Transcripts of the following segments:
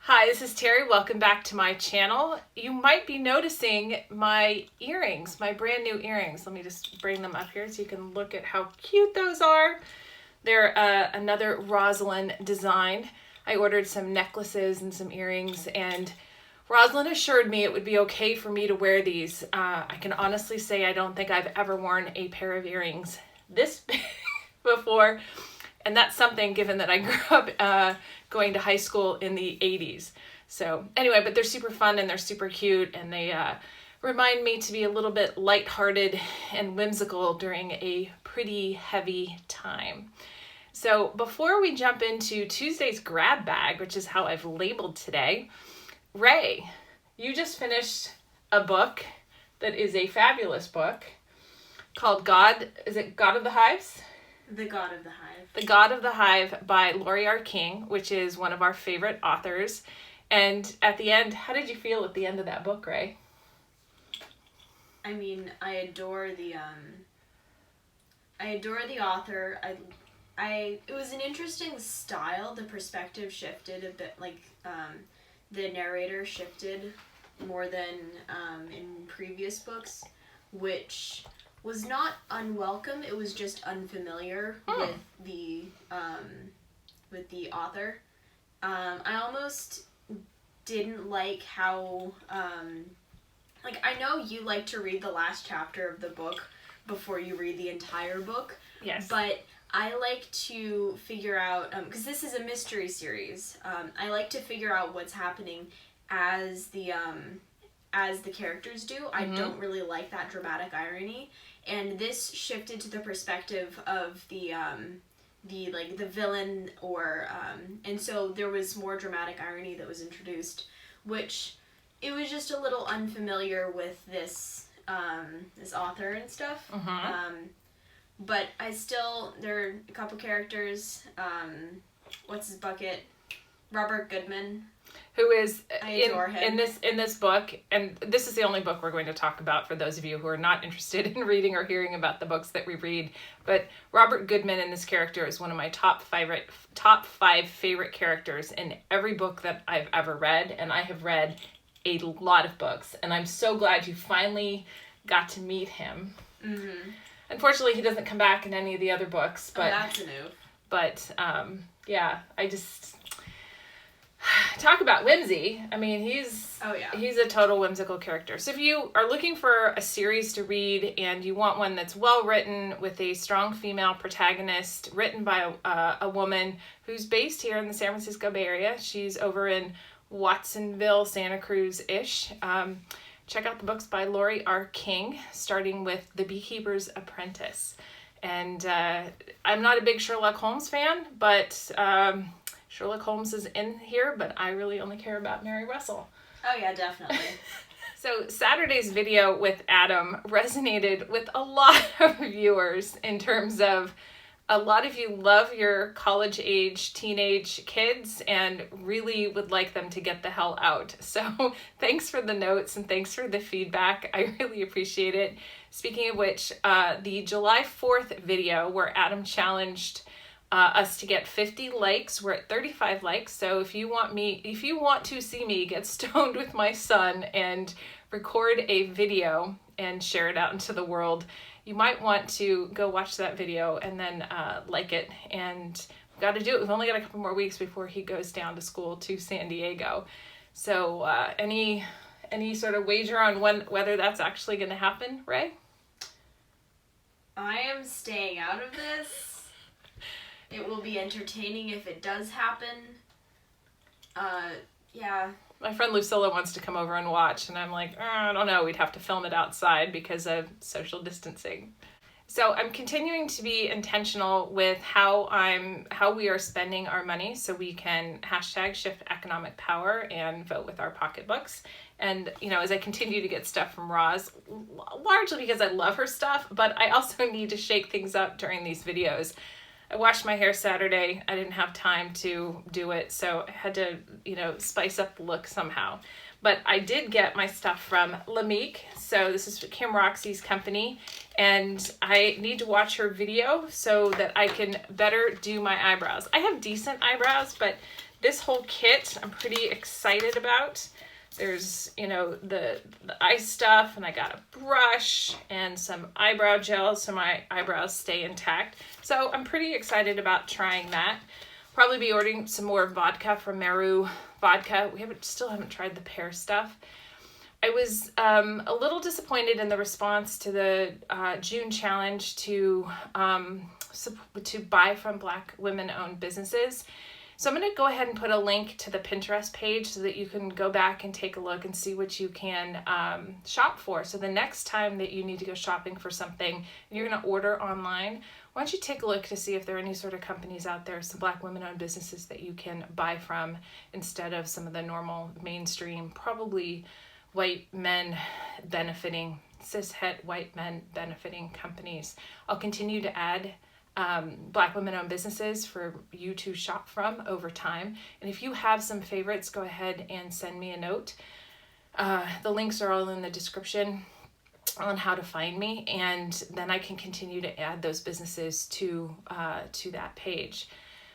Hi, this is Terry. Welcome back to my channel. You might be noticing my earrings, my brand new earrings. Let me just bring them up here so you can look at how cute those are. They're another Roslynn design. I ordered some necklaces and some earrings, and Roslynn assured me it would be okay for me to wear these. I can honestly say I don't think I've ever worn a pair of earrings this big before. And that's something given that I grew up going to high school in the 80s. So anyway, but they're super fun and they're super cute, and they remind me to be a little bit lighthearted and whimsical during a pretty heavy time. So before we jump into Tuesday's grab bag, which is how I've labeled today, Rei, you just finished a book that is a fabulous book called God of the Hives? The God of the Hive. The God of the Hive by Laurie King, which is one of our favorite authors. And at the end, how did you feel at the end of that book, Rei? I mean, I adore the author. It was an interesting style. The perspective shifted a bit, like the narrator shifted more than in previous books, which was not unwelcome. It was just unfamiliar with the author. I almost didn't like how I know you like to read the last chapter of the book before you read the entire book. Yes. But I like to figure out, because this is a mystery series, I like to figure out what's happening as the characters do. Mm-hmm. I don't really like that dramatic irony. And this shifted to the perspective of the villain, or and so there was more dramatic irony that was introduced, which it was just a little unfamiliar with this author and stuff. Mm-hmm. But there are a couple characters. What's his bucket? Robert Goodman. Who is I adore him. in this book, and this is the only book we're going to talk about for those of you who are not interested in reading or hearing about the books that we read. But Robert Goodman in this character is one of my top five favorite characters in every book that I've ever read, and I have read a lot of books, and I'm so glad you finally got to meet him. Mm-hmm. Unfortunately, he doesn't come back in any of the other books, but that's a no. But yeah, I just talk about whimsy. I mean, he's a total whimsical character. So if you are looking for a series to read and you want one that's well written with a strong female protagonist, written by a woman who's based here in the San Francisco Bay Area, she's over in Watsonville, Santa Cruz-ish. Check out the books by Laurie King, starting with The Beekeeper's Apprentice. And I'm not a big Sherlock Holmes fan, but Sherlock Holmes is in here, but I really only care about Mary Russell. Oh yeah, definitely. So Saturday's video with Adam resonated with a lot of viewers in terms of a lot of you love your college-age teenage kids and really would like them to get the hell out. So thanks for the notes and thanks for the feedback. I really appreciate it. Speaking of which, the July 4th video where Adam challenged us to get 50 likes. We're at 35 likes. So if you want to see me get stoned with my son and record a video and share it out into the world, you might want to go watch that video and then like it. And we've got to do it. We've only got a couple more weeks before he goes down to school to San Diego. So any sort of wager on whether that's actually going to happen, Rei? I am staying out of this. It will be entertaining if it does happen. Yeah. My friend Lucilla wants to come over and watch, and I'm like, I don't know. We'd have to film it outside because of social distancing. So I'm continuing to be intentional with how we are spending our money so we can #ShiftEconomicPower and vote with our pocketbooks. And, as I continue to get stuff from Roz, largely because I love her stuff, but I also need to shake things up during these videos. I washed my hair Saturday. I didn't have time to do it, so I had to, spice up the look somehow. But I did get my stuff from Lamique. So this is Kim Roxy's company, and I need to watch her video so that I can better do my eyebrows. I have decent eyebrows, but This whole kit I'm pretty excited about. There's, you know, the ice stuff, and I got a brush and some eyebrow gel so my eyebrows stay intact. So I'm pretty excited about trying that. Probably be ordering some more vodka from Meru Vodka. We still haven't tried the pear stuff. I was a little disappointed in the response to the June challenge to buy from Black women-owned businesses. So I'm going to go ahead and put a link to the Pinterest page so that you can go back and take a look and see what you can shop for. So the next time that you need to go shopping for something and you're going to order online, why don't you take a look to see if there are any sort of companies out there, some Black women-owned businesses that you can buy from instead of some of the normal mainstream, probably white men benefiting, cis-het white men benefiting companies. I'll continue to add Black women-owned businesses for you to shop from over time. And if you have some favorites, go ahead and send me a note. The links are all in the description on how to find me, and then I can continue to add those businesses to that page.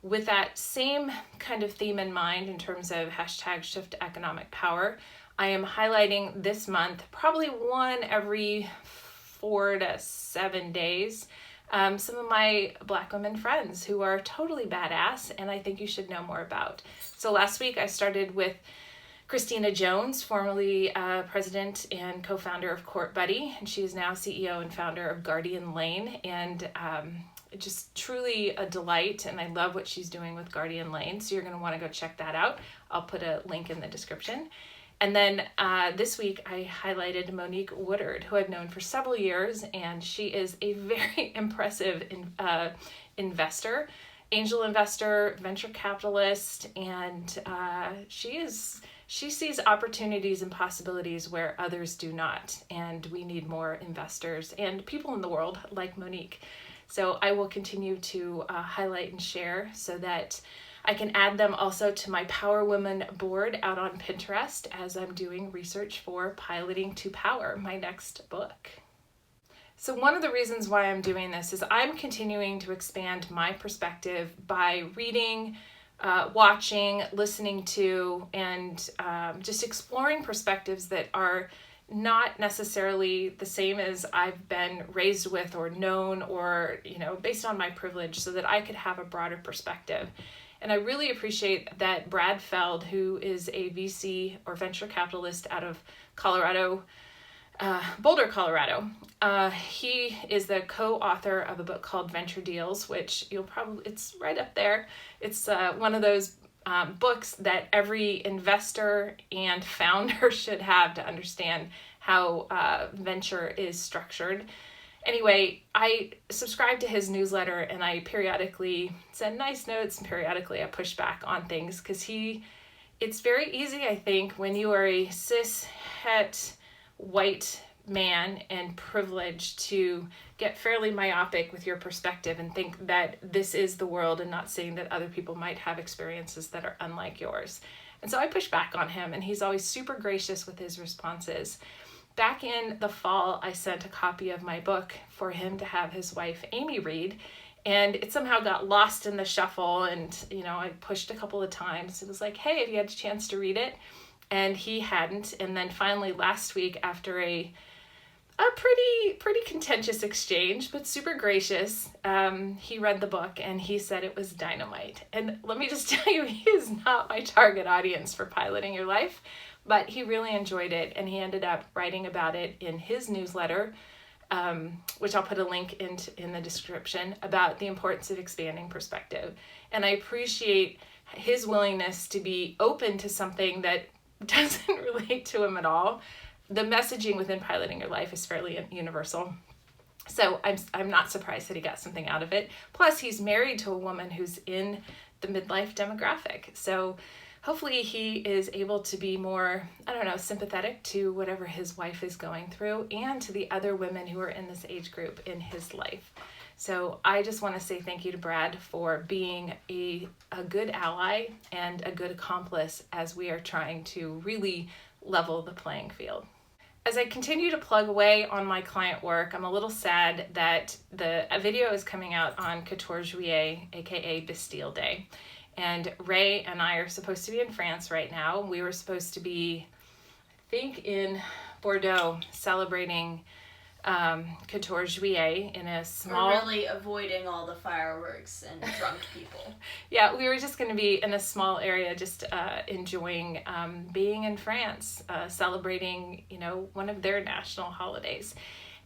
With that same kind of theme in mind in terms of hashtag Shift to Economic Power, I am highlighting this month, probably one every 4 to 7 days, some of my Black women friends who are totally badass and I think you should know more about. So last week I started with Christina Jones, formerly president and co-founder of Court Buddy, and she is now CEO and founder of Guardian Lane, and just truly a delight, and I love what she's doing with Guardian Lane, so you're going to want to go check that out. I'll put a link in the description. And then this week I highlighted Monique Woodard, who I've known for several years, and she is a very impressive investor, angel investor, venture capitalist, and she sees opportunities and possibilities where others do not, and we need more investors and people in the world like Monique. So I will continue to highlight and share so that I can add them also to my Power Women board out on Pinterest as I'm doing research for Piloting to Power, my next book. So one of the reasons why I'm doing this is I'm continuing to expand my perspective by reading, watching, listening to, and just exploring perspectives that are not necessarily the same as I've been raised with or known or, you know, based on my privilege, so that I could have a broader perspective. And I really appreciate that Brad Feld, who is a VC or venture capitalist out of Colorado, Boulder, Colorado. He is the co-author of a book called Venture Deals, which it's right up there. It's one of those books that every investor and founder should have to understand how venture is structured. Anyway, I subscribe to his newsletter and I periodically send nice notes and periodically I push back on things because it's very easy, I think, when you are a cis-het white man and privileged to get fairly myopic with your perspective and think that this is the world and not seeing that other people might have experiences that are unlike yours. And so I push back on him and he's always super gracious with his responses. Back in the fall, I sent a copy of my book for him to have his wife Amy read, and it somehow got lost in the shuffle, and I pushed a couple of times. It was like, hey, have you had a chance to read it? And he hadn't. And then finally last week, after a pretty contentious exchange, but super gracious, he read the book and he said it was dynamite. And let me just tell you, he is not my target audience for Piloting Your Life. But he really enjoyed it, and he ended up writing about it in his newsletter, which I'll put a link in the description, about the importance of expanding perspective. And I appreciate his willingness to be open to something that doesn't relate to him at all. The messaging within Piloting Your Life is fairly universal. So I'm not surprised that he got something out of it. Plus, he's married to a woman who's in the midlife demographic. So hopefully he is able to be more, sympathetic to whatever his wife is going through and to the other women who are in this age group in his life. So I just want to say thank you to Brad for being a good ally and a good accomplice as we are trying to really level the playing field. As I continue to plug away on my client work, I'm a little sad that a video is coming out on 14 Juillet, aka Bastille Day. And Rei and I are supposed to be in France right now. We were supposed to be, I think, in Bordeaux celebrating 14 Juillet in a small... We're really avoiding all the fireworks and drunk people. Yeah, we were just going to be in a small area just enjoying being in France, celebrating, one of their national holidays.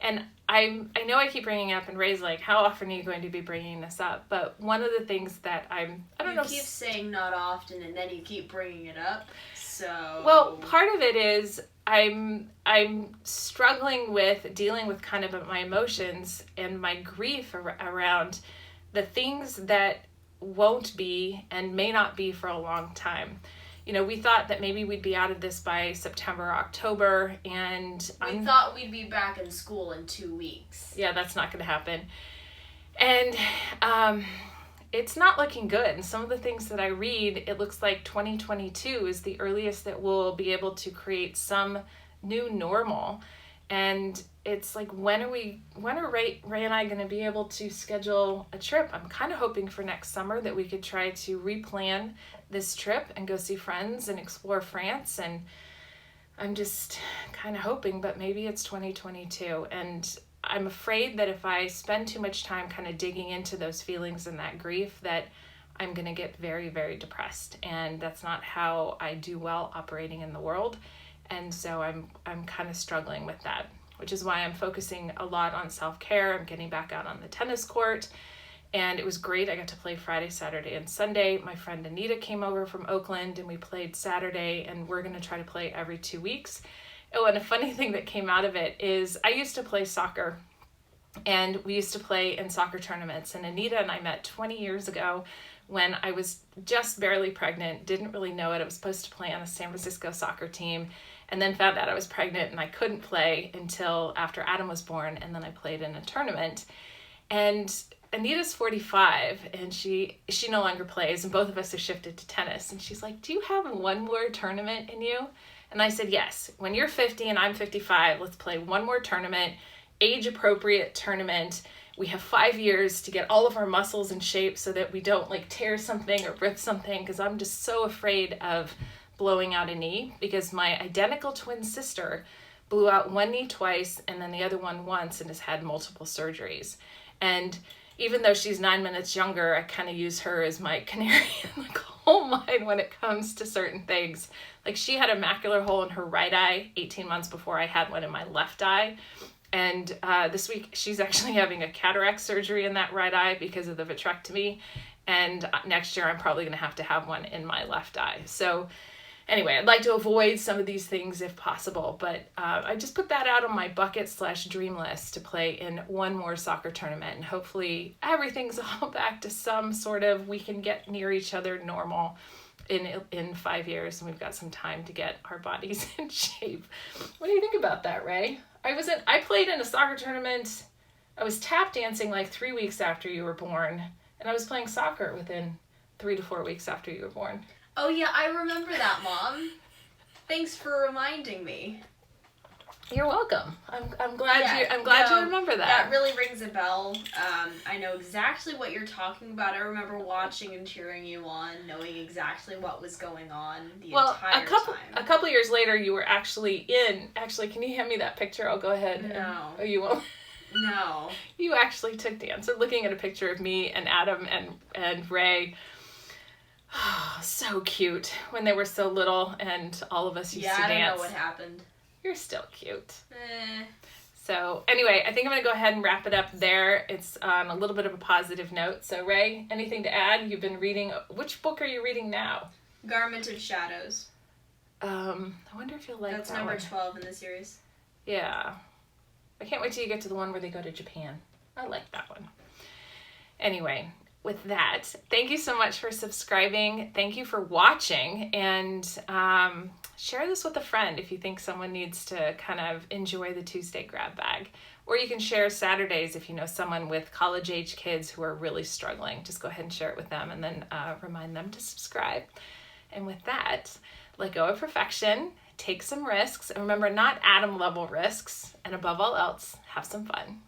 And I know I keep bringing up, and Rei's like, how often are you going to be bringing this up? But one of the things that I don't know. You keep saying not often, and then you keep bringing it up. So. Well, part of it is I'm struggling with dealing with kind of my emotions and my grief around the things that won't be and may not be for a long time. We thought that maybe we'd be out of this by September, October, and we thought we'd be back in school in 2 weeks. Yeah, that's not going to happen. And it's not looking good. And some of the things that I read, it looks like 2022 is the earliest that we'll be able to create some new normal. And it's like, when are Rei and I going to be able to schedule a trip? I'm kind of hoping for next summer that we could try to replan this trip and go see friends and explore France. And I'm just kind of hoping, but maybe it's 2022. And I'm afraid that if I spend too much time kind of digging into those feelings and that grief, that I'm going to get very, very depressed. And that's not how I do well operating in the world. And so I'm kind of struggling with that, which is why I'm focusing a lot on self-care. I'm getting back out on the tennis court, and it was great. I got to play Friday, Saturday, and Sunday. My friend Anita came over from Oakland, and we played Saturday, and we're going to try to play every 2 weeks. Oh, and a funny thing that came out of it is I used to play soccer, and we used to play in soccer tournaments, and Anita and I met 20 years ago when I was just barely pregnant, didn't really know it. I was supposed to play on a San Francisco soccer team, and then found out I was pregnant and I couldn't play until after Adam was born, and then I played in a tournament. And Anita's 45, and she no longer plays, and both of us have shifted to tennis. And she's like, do you have one more tournament in you? And I said, yes. When you're 50 and I'm 55, let's play one more tournament, age-appropriate tournament. We have 5 years to get all of our muscles in shape so that we don't tear something or rip something, because I'm just so afraid of blowing out a knee, because my identical twin sister blew out one knee twice and then the other one once and has had multiple surgeries. And even though she's 9 minutes younger, I kind of use her as my canary in the coal mine when it comes to certain things. She had a macular hole in her right eye 18 months before I had one in my left eye. And this week she's actually having a cataract surgery in that right eye because of the vitrectomy. And next year I'm probably going to have one in my left eye. So anyway, I'd like to avoid some of these things if possible, but I just put that out on my bucket/dream list to play in one more soccer tournament, and hopefully everything's all back to some sort of, we can get near each other normal in 5 years, and we've got some time to get our bodies in shape. What do you think about that, Rei? I played in a soccer tournament. I was tap dancing 3 weeks after you were born, and I was playing soccer within 3 to 4 weeks after you were born. Oh yeah, I remember that, Mom. Thanks for reminding me. You're welcome. I'm glad you remember that. That really rings a bell. I know exactly what you're talking about. I remember watching and cheering you on, knowing exactly what was going on the entire time. A couple years later, you were actually in. Actually, can you hand me that picture? I'll go ahead. No. Oh, you won't? No. You actually took dance. So looking at a picture of me and Adam and Rei. Oh, so cute when they were so little and all of us used to dance. Yeah, I don't know what happened. You're still cute. So anyway, I think I'm going to go ahead and wrap it up there. It's on a little bit of a positive note. So Rei, anything to add? You've been reading, which book are you reading now? Garment of Shadows. I wonder if you'll like that. That's number 12 in the series. Yeah. I can't wait till you get to the one where they go to Japan. I like that one. Anyway, with that, thank you so much for subscribing. Thank you for watching, and share this with a friend if you think someone needs to kind of enjoy the Tuesday grab bag. Or you can share Saturdays if you know someone with college-age kids who are really struggling. Just go ahead and share it with them, and then remind them to subscribe. And with that, let go of perfection, take some risks, and remember, not atom-level risks, and above all else, have some fun.